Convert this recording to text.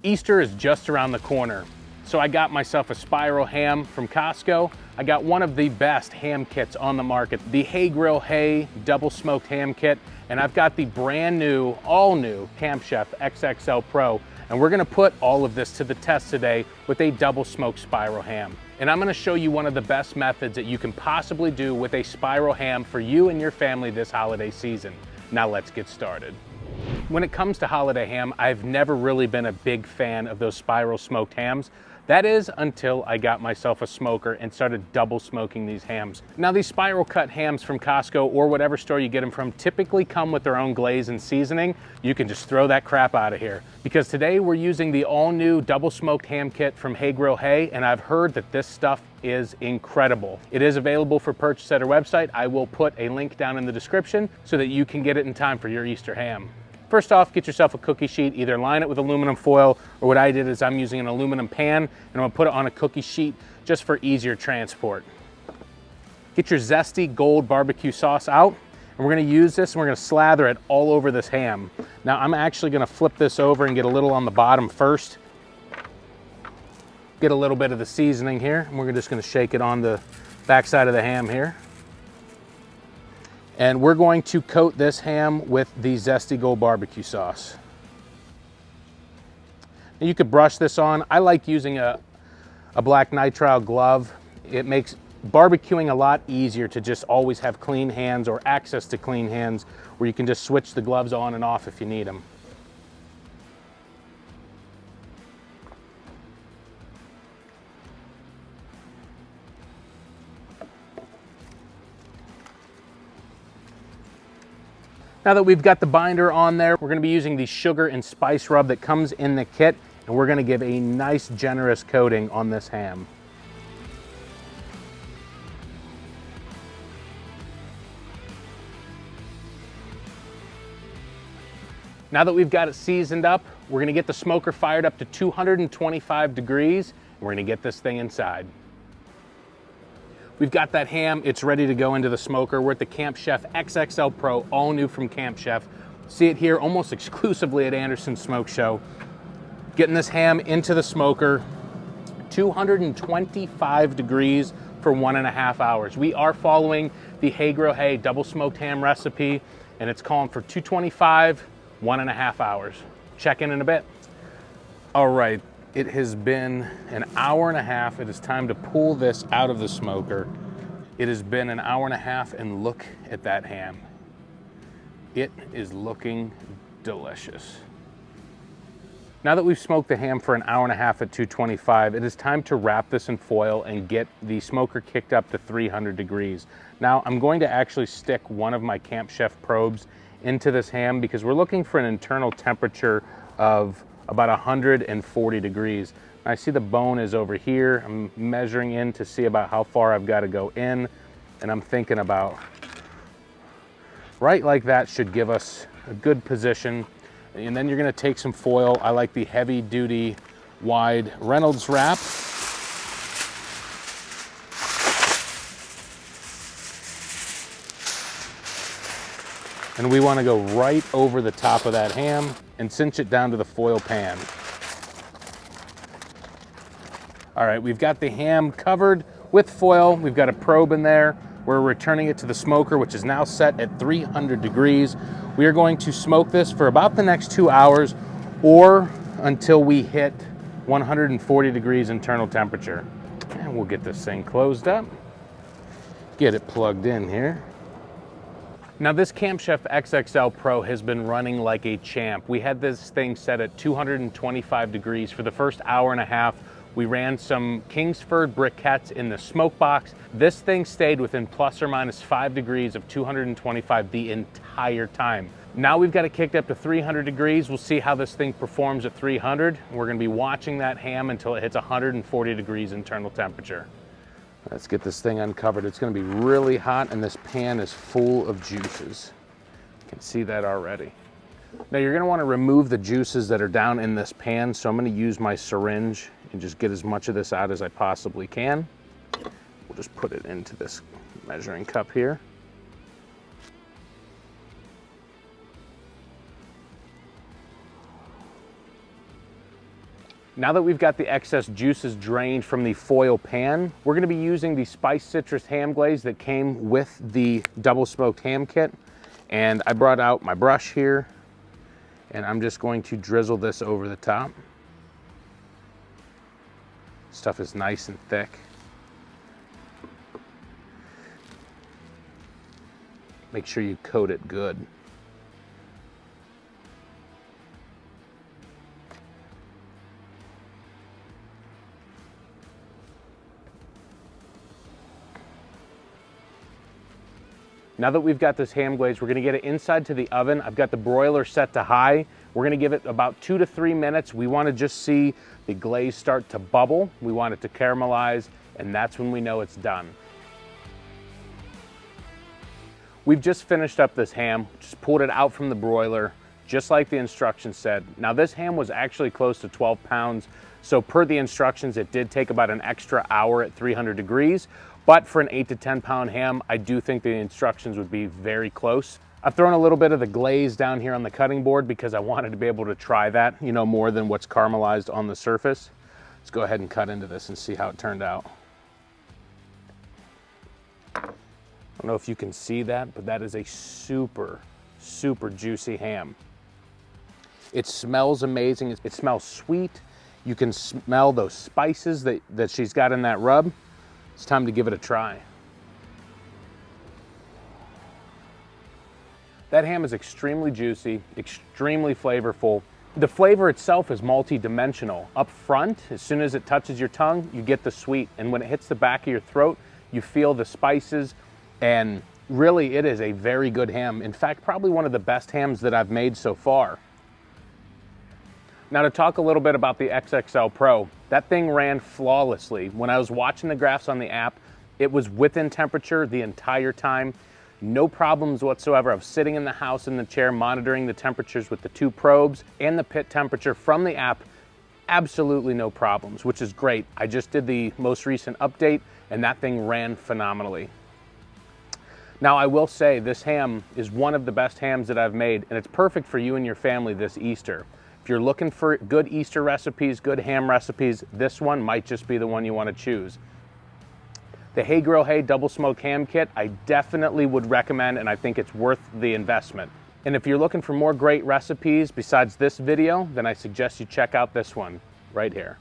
Easter is just around the corner, so I got myself a spiral ham from Costco. I got one of the best ham kits on the market, the Hay Grill Hay Double Smoked Ham Kit, and I've got the brand new, all new Camp Chef XXL Pro, and we're gonna put all of this to the test today with a double smoked spiral ham. And I'm gonna show you one of the best methods that you can possibly do with a spiral ham for you and your family this holiday season. Now let's get started. When it comes to holiday ham, I've never really been a big fan of those spiral smoked hams. That is until I got myself a smoker and started double smoking these hams. Now these spiral cut hams from Costco or whatever store you get them from typically come with their own glaze and seasoning. You can just throw that crap out of here. Because today we're using the all new double smoked ham kit from Hay Grill Hay, and I've heard that this stuff is incredible. It is available for purchase at our website. I will put a link down in the description so that you can get it in time for your Easter ham. First off, get yourself a cookie sheet, either line it with aluminum foil, or what I did is I'm using an aluminum pan and I'm gonna put it on a cookie sheet just for easier transport. Get your zesty gold barbecue sauce out, and we're gonna use this and we're gonna slather it all over this ham. Now I'm actually gonna flip this over and get a little on the bottom first. Get a little bit of the seasoning here, and we're just gonna shake it on the backside of the ham here. And we're going to coat this ham with the zesty gold barbecue sauce. Now you could brush this on. I like using a black nitrile glove. It makes barbecuing a lot easier to just always have clean hands or access to clean hands where you can just switch the gloves on and off if you need them. Now that we've got the binder on there, we're gonna be using the sugar and spice rub that comes in the kit, and we're gonna give a nice generous coating on this ham. Now that we've got it seasoned up, we're gonna get the smoker fired up to 225 degrees, and we're gonna get this thing inside. We've got that ham, it's ready to go into the smoker. We're at the Camp Chef XXL Pro, all new from Camp Chef. See it here almost exclusively at Anderson's Smoke Show. Getting this ham into the smoker, 225 degrees for 1.5 hours. We are following the Hay Grill Hay double smoked ham recipe, and it's calling for 225, 1.5 hours. Check in a bit. All right. It has been an hour and a half. It is time to pull this out of the smoker. It has been an hour and a half, and look at that ham. It is looking delicious. Now that we've smoked the ham for an hour and a half at 225, it is time to wrap this in foil and get the smoker kicked up to 300 degrees. Now I'm going to actually stick one of my Camp Chef probes into this ham because we're looking for an internal temperature of about 140 degrees. I see the bone is over here. I'm measuring in to see about how far I've got to go in, and I'm thinking about right like that should give us a good position. And then you're gonna take some foil. I like the heavy duty wide Reynolds wrap. And we want to go right over the top of that ham and cinch it down to the foil pan. All right, we've got the ham covered with foil. We've got a probe in there. We're returning it to the smoker, which is now set at 300 degrees. We are going to smoke this for about the next 2 hours or until we hit 140 degrees internal temperature. And we'll get this thing closed up, get it plugged in here. Now this Camp Chef XXL Pro has been running like a champ. We had this thing set at 225 degrees for the first hour and a half. We ran some Kingsford briquettes in the smoke box. This thing stayed within plus or minus 5 degrees of 225 the entire time. Now we've got it kicked up to 300 degrees. We'll see how this thing performs at 300. We're gonna be watching that ham until it hits 140 degrees internal temperature. Let's get this thing uncovered. It's gonna be really hot and this pan is full of juices. You can see that already. Now you're gonna wanna remove the juices that are down in this pan, so I'm gonna use my syringe and just get as much of this out as I possibly can. We'll just put it into this measuring cup here. Now that we've got the excess juices drained from the foil pan, we're gonna be using the spiced citrus ham glaze that came with the double smoked ham kit. And I brought out my brush here, and I'm just going to drizzle this over the top. Stuff is nice and thick. Make sure you coat it good. Now that we've got this ham glaze, we're gonna get it inside to the oven. I've got the broiler set to high. We're gonna give it about 2 to 3 minutes. We wanna just see the glaze start to bubble. We want it to caramelize, and that's when we know it's done. We've just finished up this ham, just pulled it out from the broiler, just like the instructions said. Now this ham was actually close to 12 pounds, so per the instructions, it did take about an extra hour at 300 degrees, but for an 8 to 10 pound ham, I do think the instructions would be very close. I've thrown a little bit of the glaze down here on the cutting board because I wanted to be able to try that, you know, more than what's caramelized on the surface. Let's go ahead and cut into this and see how it turned out. I don't know if you can see that, but that is a super, super juicy ham. It smells amazing. It smells sweet. You can smell those spices that she's got in that rub. It's time to give it a try. That ham is extremely juicy, extremely flavorful. The flavor itself is multi-dimensional. Up front, as soon as it touches your tongue, you get the sweet. And when it hits the back of your throat, you feel the spices. And really, it is a very good ham. In fact, probably one of the best hams that I've made so far. Now to talk a little bit about the XXL Pro, that thing ran flawlessly. When I was watching the graphs on the app, it was within temperature the entire time. No problems whatsoever. I was sitting in the house in the chair monitoring the temperatures with the 2 probes and the pit temperature from the app. Absolutely no problems, which is great. I just did the most recent update and that thing ran phenomenally. Now I will say this ham is one of the best hams that I've made, and it's perfect for you and your family this Easter. If you're looking for good Easter recipes, good ham recipes, this one might just be the one you want to choose. The Hey Grill Hey Double Smoked Ham Kit, I definitely would recommend, and I think it's worth the investment. And if you're looking for more great recipes besides this video, then I suggest you check out this one right here.